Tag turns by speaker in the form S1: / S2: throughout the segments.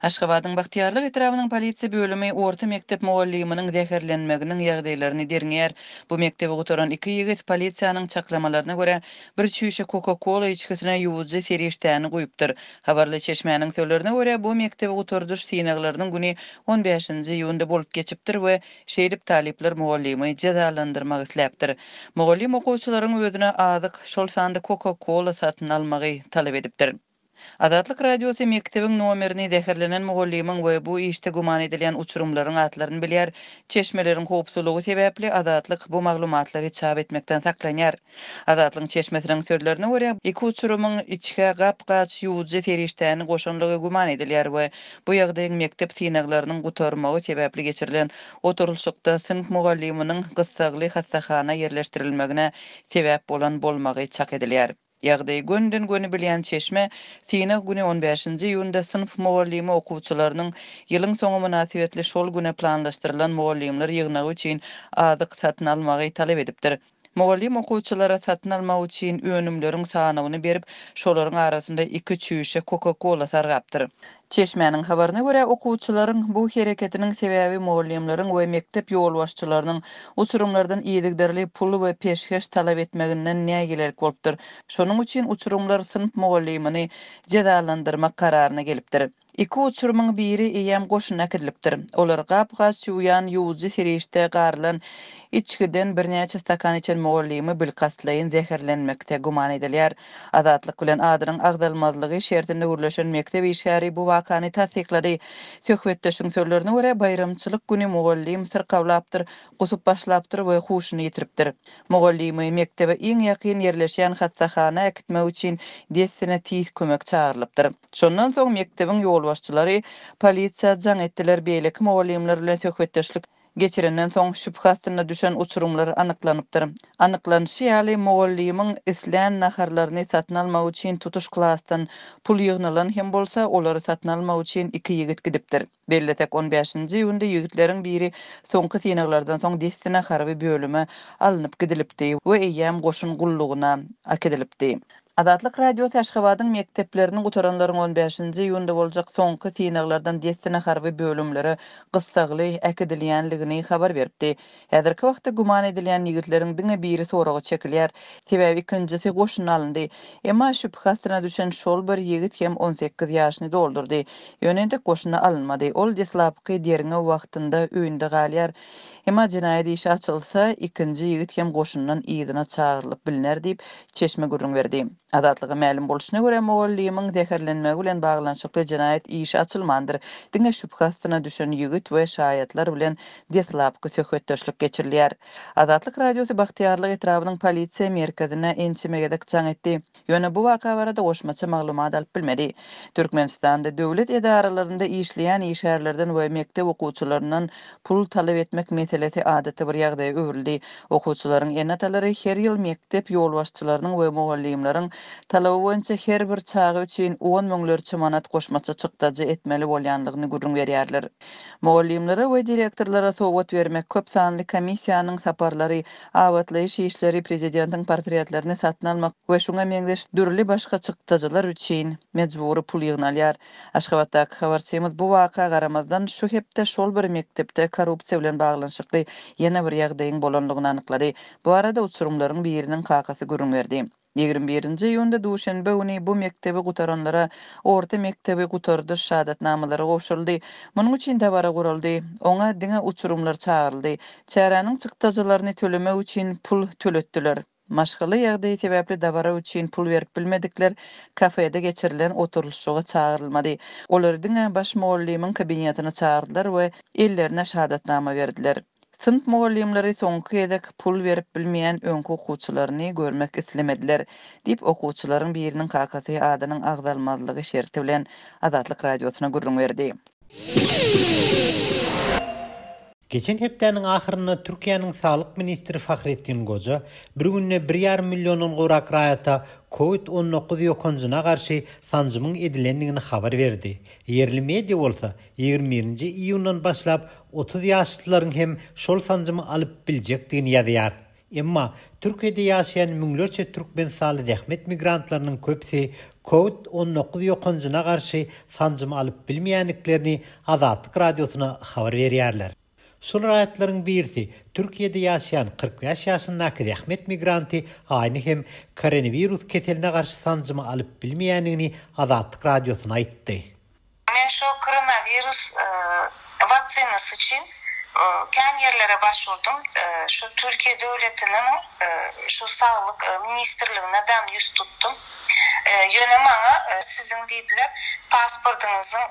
S1: Aşgabatyň Bahtiyarlyk etrabynyň polisiýa bölümi orta mektep mugalliminiň zäherlenmeginiň ýagdaýlaryny derňär. Bu mektebe gutoran iki ýigit polisiýanyň çaklamalaryna görä bir şüşe Coca-Cola içkisine ýuwujy seriştäni goýupdyr. Habarly Çeşmäniň söýlerine görä bu mektebe gutorduş synaglarynyň güni 15-nji ýylynda bolup geçipdir we şeýdip talipler mugallimy jazalandyrmak isläpdir. Mugallim okuwçylaryň özüne azyk şol sanda Coca-Cola satyn almagy talap edipdir. Adatlyk radiosu mektebiň nomerini zäherlenen mugallimyň we bu işte guman edilen uçurumlaryň atlaryny bilýär. Çeşmeleriň howpsuzlygy sebäpli Adatlyk bu maglumatlary çap etmekden saklanýar. Adatlyň Çeşmesiň sözlerine görä, iki uçurumyň içke gapgaç ýuwujy seriştäni goşanlygy guman edilýär we bu ýagdaýyň mektep synaglarynyň gutarmagy sebäpli geçirilen oturulşykda sınıf mugalliminiň gyssagly hassahana ýerleşdirilmegine sebäp bolan bolmagy çak edilýär. Ýagdaý günden güni bilýän Çeşme, Synag güni 15-nji ýylynda sınıf mugallimy okuwçylarynyň ýylyň soňy münasibetli şol güne planlaşdyrylan mugallimler ýygnagy üçin azyk satyn almagy talap edipdir. Mugallim okuwçylara satyn almak üçin önümleriň sanawyny berip, şolaryň arasynda 2 şüşe Coca-Cola sargapdyr. Çeşmäniň habaryna görä okuwçylaryň bu hereketiniň sebäbi mugallimleriň we mektep ýolbaşçylarynyň uçurumlardan ýedigderli pul we peşkeş talap etmeginden nägelerek bolupdyr. Şonuň üçin uçurumlar sınıf mugallimini jazalandyrmak kararyna gelipdir. İki uçurumyň biri eýem goşuna kidilipdir. Olar gapgaç ýuwyan ýuwujy serişde garlan içkiden birnäçe stakan içen mugallimy bilkaslyň zäherlenmekde guman edilýär. Adatlyk bilen adynyň agdalmazlygy şertinde gürleşen mektep işgäri bu wakany tasdiklady. Söhbetdeşiň sözlerine görä bayramçylyk güni mugallim sirkawlapdyr, gusup başlapdyr we huşuny ýitiripdir. Mugallimy mektebe iň ýakyn ýerleşýän hassahana ekitmek üçin dessine tiz kömek çağırlypdyr. Şondan soň mektebiň ýolbaşçylary polisiýa jaň etdiler, beýleki mugallimler bilen söhbetdeşlik geçirenden soň şüphe astyna düşen uçurumlar anyklanypdyr. Anyklanyşy ýaly mugallimiň isläň naharlaryny satyn almak üçin tutuş klasdan pul ýygnalan hem bolsa olary satyn almak üçin iki ýigit gidipdir. Belletek 15-nji ýylynda ýigitleriň biri soňky synaglardan soň dessine harby bölüme alınıp gidilipdi we eýem goşun gullugyna akidilipdi. Adatlyk radiosu Aşgabatyň mekteplerini gutaranlaryň 15-nji ýylynda boljak soňky synaglardan dessine harby bölümlere gyssagly akidilýänligini habar beripdi. Häzirki wagtda guman edilýän ýigitleriň diňe biri soragy çekilýär. Sebäbi ikincisi goşun alındy. Emma şüphe astyna düşen şol bir ýigit hem 18 ýaşyny doldurdy. Ýönende goşuna alınmady. Ol deslapky derine wagtynda öýünde galýar. Emma jinaýat işi açylsa, ikinji ýigit hem goşundan ýygyna çağırlyp biliner diýip Çeşme gürrüň berdi. Adatlygy ma'lum bolşyna görä mugallimiň zäherlenmegi bilen baglanşykly jinaýat işi açylmandyr. Diňe şüphe astyna düşen ýigit we şaýatlar bilen deslapky söhbetdeşlik geçirilýär. Adatlyk radiosu Bahtiyarlyk etrabynyň polisiýa merkezine ençimegedek jaň etdi. Ýöne bu waka barada goşmaça maglumat alyp bilmedi. Türkmenistanda döwlet edarlarynda işleýän işgärlerden we mektep okuwçylarynyň pul talap etmek meselesi adety bir ýagdaýa öwrüldi. Okuwçylaryň enatalary her ýyl mektep ýolbaşçylarynyň we mugallimleriň talaby boýunça her bir çagy üçin 10 miňlerçe manat goşmaça çykdagy etmeli bolýanlygyny gürrüň berýärler. Mugallimlere we direktorlara sowgat bermek, köp sanly komissiýanyň saparlary, awatlaýyş işleri, prezidentiň portretlerini satyn almak we şuňa meňzeş dürli başga çykdagylar üçin mejbury pul ýygnalýar. Aşgabatdaky habarçymyz bu waka garamazdan şu hepde şol bir mektepde korrupsiýa bilen baglanşykly ýene bir ýagdaýyň bolanlygyny anyklady. Bu arada uçurumlaryň biriniň kakasy gürrüň berdi. 21-nji ýylynda duşanbe güni bu mektebi gutaranlara orta mektebi gutardy şahadatnamalary goşuldy. Munyň üçin tabara guruldy. Oňa diňe uçurumlar çağıryldy. Çäranyň çykdagylaryny tölemek üçin pul töletdiler. Maşgaly ýagdaý sebäpli dabara üçin pul berip bilmedikler kafede geçirilen oturulşyga çağırylmady. Olar diňe baş muallimiň kabinetyna çağırdylar we ellerine şahadatnama berdiler. Sınıf mugallimleri soňky ýerek pul berip bilmeýän öňkü okuwçylaryny görmek islemediler diýip okuwçylaryň biriniň kakasy adynyň agdalmazlygy şerti bilen Adatlyk radiosyna gürrüň berdi.
S2: Geçen hepdäniň ahyrynda Türkiýanyň Sağlyk ministri Fahrettin Goja bir günne 1,5 milyon gorak raýata COVID-19 ýokanjyna garşy sanjymyň edilendigini habar berdi. Yerli media bolsa 21-nji iýundan başlap 30 ýaşlylaryň hem şol sanjymy alyp biljekdigini ýazýar. Emma Türkiye'de yaşayan müňlerçe türkmen saly zähmet migrantlarynyň köpsi COVID-19 ýokanjyna garşy sancym alyp bilmeýänliklerini Azatlyk radiosuna habar berýärler. Şol raýatlaryň birisi Türkiýede ýaşaýan 45 ýaşyndaky zähmet migranty aýny hem koronavirus keseline garşy sancym alyp bilmeýänligini Azatlyk radiosuna aýtdy.
S3: Men şu koronavirus vaksinası için kendi yerlere başvurdum. Şu Türkiye Devleti'nin şu Sağlık Ministerliğine dem yüz tuttum. Yöne bana sizin dediler pasportunuzun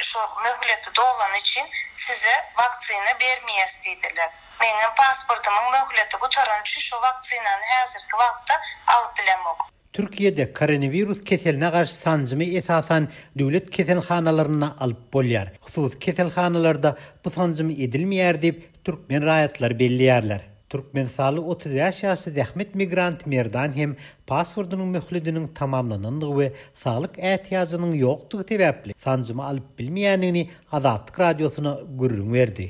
S3: şu mühleti dolan için size vaksine vermeyes dediler. Benim pasportumun mühleti gutaran için şu vaksinanı hazırki vakta alıp bilemok.
S2: Türkiýede koronavirus keseline garşy sancymy esasan döwlet keselhanalaryna alyp bolýar. Hususy keselhanalarda bu sancymy edilmeýär diýip türkmen raýatlar belliýärler. Türkmen saly 35 ýaşly zähmet migrant Merdan hem pasportunyň möhlediniň tamamlanandygy we saglyk ähtiýagynyň ýokdugy sebäpli sancymy alyp bilmeýänligini Azatlyk radiosuna gürrüň berdi.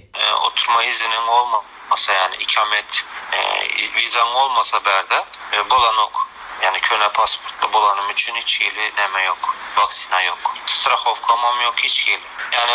S4: Oturma izinin olmasa yani ikamet vizan olmasa berde bolanok. Yani köne pasportla bolanım için hiç hili neme yok. Vaksina yok. Strahowkamam yok hiç hili. Yani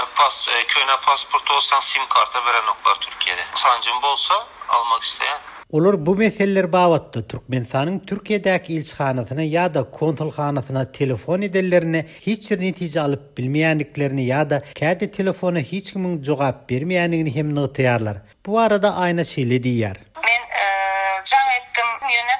S4: köne pasport olsan sim karta veren oklar Türkiye'de. Sancım bolsa almak isteyen.
S2: Olar bu meseleler babatda Türkmenistanyň Türkiýedäki ilçihanasyna ýa-da konsulhanasyna telefon edenlerine hiç bir netije alyp bilmeýänliklerini ýa-da käde telefona hiç kimiň jogap bermeýänligini hem nytyýarlar. Bu arada aýna şeýle diýär.
S3: Men can etdim ýöne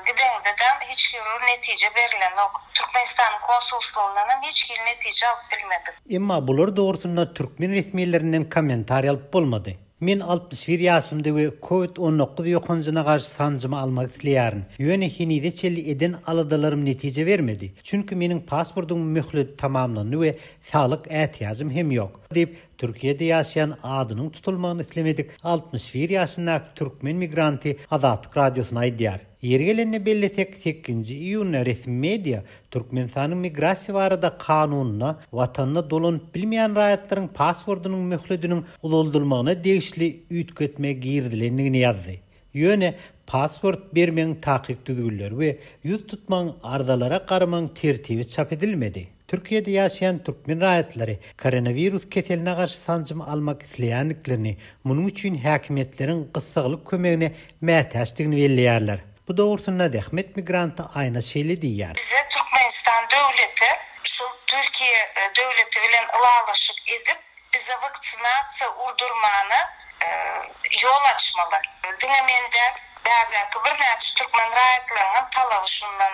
S3: gidendedem hiç bir netije berilen ok. Türkmenistan konsolosluğundan hiç bir netije alıp bilmedim.
S2: Emma bular dogrusynda türkmen resmiýetlerinden kommentar alyp bolmady. Men 61 ýaşymda we COVID-19 ýokanjyna garşy sancymy almak isleýärin. Ýöne hinide çelli eden aladalarym netije bermedi. Çünki meniň pasportumyň möhleti tamamlandy we saglyk ähtiýażym hem ýok. Diýip Türkiýede ýaşaýan adynyň tutulmagyny islemedik 61 ýaşyndaky türkmen migranty Azatlyk radiosuna aýdýar. Ýeri gelenine belletek 8-nji iýunna resmi media Türkmenistanyň migrasiýa barada kanunyna watanyna dolanyp bilmeýän raýatlaryň pasportunyň möhlediniň uloldurmagyna degişli üýtgetme girdilendigini ýazdy. Ýöne pasport bermeň takyk düzgünler we ýüz tutmaň ardalara garamaň tertibi çap edilmedi. Türkiýede ýaşaýan türkmen raýatlary koronavirus keseline garşy sancym almak isleýänliklerini, munyň üçin häkimetleriň gysgalyk kömegine mätäçdigini belliýärler. Bu dogrusynda zähmet migranty aýna şeýle diýär.
S3: Bize Türkmenistan devleti şu Türkiye devleti bilen ılalaşıp edip bize vaksinasiya urdurmany yol açmalı. Diňemende därdäki bir näçe türkmen raýatlarynyň talaby şundan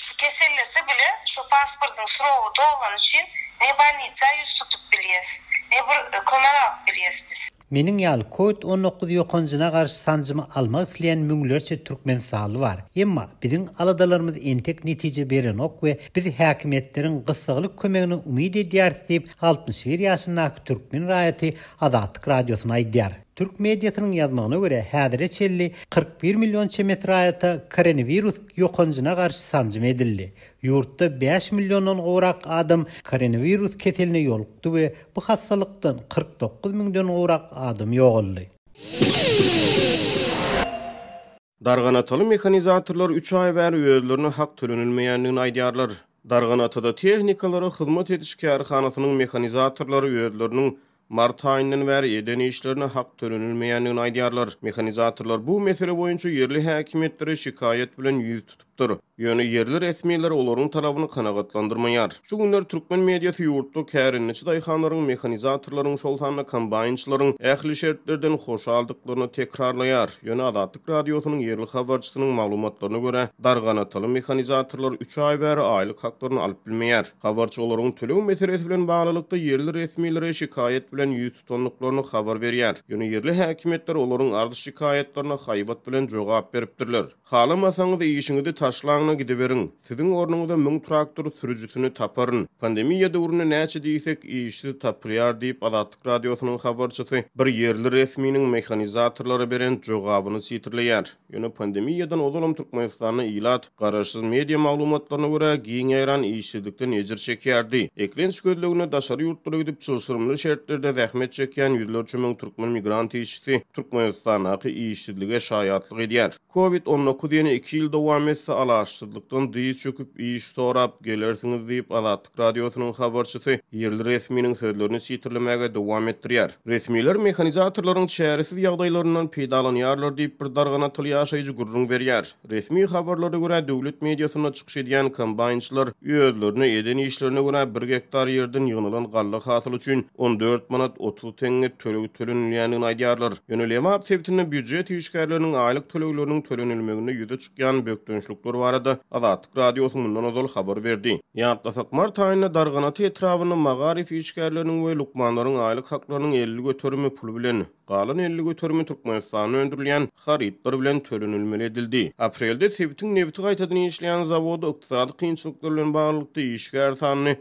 S3: şu kesellesi bile şu pasportyň surowy dolan için ne bolnitsa ýüz tutup bilýäs, ne bir kömek alyp bilýäs biz.
S2: Meniň ýaly COVID-19 ýokanjyna garşy sancymy almak isleýän müňlerçe türkmen saly bar. Emma biziň aladalarymyz entek netije beren ok we biz häkimetleriň gysgalyk kömegine umyt edýär diýip 61 ýaşyndaky türkmen raýaty Azatlyk radiosuna aýdýar. Türk mediasynyň ýazmagyna görä häzirde çelli 41 million çemet raýata koronavirus ýokanjyna garşy sancym edildi. Ýurtda 5 milliondan gowrak adam koronavirus keseline ýolukdy we bu hastalykdan 49 miňden gowrak adam ýogaldy.
S5: Darganataly mehanizatorlar 3 ay bäri öýlerine hak tölenilmeýänligini aýdýarlar. Darganatada tehnikalara hyzmat ediş kärhanasynyň mehanizatorlary öýleriniň mart aýyndan bäri eden işlerine hak tölenilmeýänligini aýdýarlar. Mehanizatorlar bu mesele boýunça yerli häkimetlere şikayet bilen ýüz tutupdyr. Ýöne yerli resmiýetler olaryň talabyny kanagatlandyrmaýar. Şu günler türkmen mediasy ýurtda kärinçi daýhanlaryň mehanizatorlaryň şoltanyna kombaynçylaryň ähli şertlerden hoş aldyklaryny tekrarlaýar. Ýöne Azatlyk radiosynyň yerli habarçysynyň maglumatlaryna görä, darganataly mehanizatorlar 3 ay bäri aýlyk haklaryny alyp bilmeýär. Habarçy olaryň tölew meselesi bilen baglykda yerli resmiýetlere şikayet bilen ýüz tutanlyklaryny habar berýär. Ýöne yerli häkimetler olaryň ardy şikayetlerine haýbat bilen jogap beripdirler. Halamasaňyz işiňizi taşlagyna gideberin. Siziň ornuňyzda 1000 traktor sürüjüsini taparyn. Pandemiýa döwründe näçe diýsek işi tapýar diýip Azatlyk radiosynyň habarçysy bir yerli resmiýiniň mehanizatorlary beren jogabyny sitirleýär. Ýöne pandemiýadan ozalam Türkmenistanyň ilat garaşsyz media maglumatlaryna görä giň ýaran işçilikden ejir çekýärdi. Eklenç gözlegine daşary ýurtlara gidip çylşyrymly şertlerde işlere zähmet çeken ýüzlerçe müň türkmen migrant işçisi Türkmenistanaky işçilige şaýatlyk edýär. Covid-19 ýene 2 ýyl dowam etse alaşsyzlykdan dyýy çöküp iş sorap gelersiňiz diýip Azatlyk radiosynyň habarçysy ýerli resminiň sözlerini sitirlemege dowam etdirýär. Resmiler mehanizatorlaryň çäresiz ýagdaýlaryndan peýdalanýarlar diýip bir dargana tyl ýaşaýjy gurrun berýär. Resmi habarlara görä döwlet mediasyna çykyş edýän kombaynçylar ýözlerini eden işlerine görä 1 hektar ýerden ýygynylan galla hasyl üçin 14 manat 30 tenge tölenýänini aýdýarlar. Ýönelemap sebäpine büdjet işgärleriniň aýlyk tölegleriniň tölenilmegine ýüze çykýan bökdönçlükler barada Azatlyk radiosynyň ozal habar berdi. Ýatlasak mart aýyna darganaty etrawyny magarif işgärleriniň we lukmanlaryň aýlyk haklarynyň 50 göterimi pul bilen galan 50 göterimi Türkmenistana öndürilýän harytlar bilen tölenilmeli edildi. Aprelde Sebätiň nefti gaýtadan işleýän zawody ykdysady kynçylyklar bilen baglykda işgär sanyny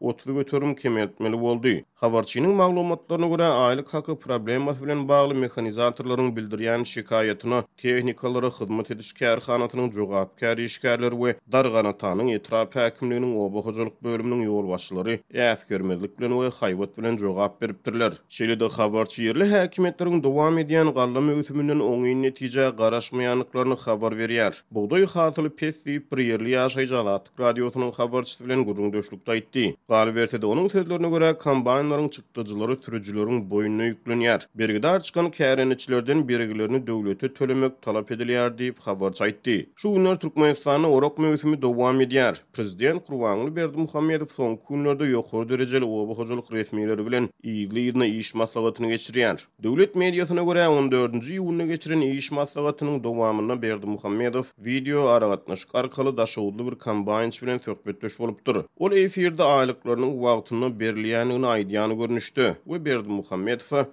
S5: 30 göterim kemetmeli boldy. Habarçynyň maglumatlaryna görä aýlyk haky problemasy bilen bagly mehanizatorlaryň bildirýän şikayatyna tehnikalary hyzmat ediş kärhanatynyň jogapkär işgärleri we darganatanyň etrap häkimliginiň obahojalyk bölüminiň ýol başçylary ýa-görmezlik bilen we haýbat bilen jogap beripdirler. Şeýle-de habarçy ýerli häkimetleriň dowam edýän galla möhütüminden oňy netije garaşmaýanlyklaryny habar berýär. Buğday hasyly pes diýip bir ýerli ýaşaýjy Azatlyk radiosynyň habarçysy bilen gurrun döşlükde aýtdy. Gali berse de onuň sözlerine görä kombaynlaryň çykdyjylary türüjüleriň boynuna ýüklenýär. Bergidar çykan kärençilerden birigilerini döwlete tölemek talap edilýär diýip habarçy aýtdy. Şu günler Türkmenistanyň orok möhütümi dowam edýär. Prezident Gurbanguly Berdimuhammedow soňky günlerde ýokary derejeli obahojalyk resmileri bilen ýygyna iş maslahatyny geçirýär. Döwlet mediasyna görä 14-nji ýuwunda geçiren iş maslahatynyň dowamyna Berdimuhammedow video aragatnaşyk arkaly daşawly bir kombaynç bilen söhbetdeş bolupdyr. Ol efirde aýlyklarynyň wagtyny berilýänini aýdýany görnüşdi we Berdimuhammedow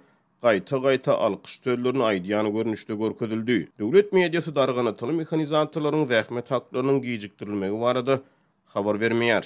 S5: gaýta alkyş sözlerini aýdýany görnüşde görkezildi. Döwlet mediasy darganatyly mehanizatorlaryň zähmet haklarynyň gijikdirilmegi barada habar bermeýär.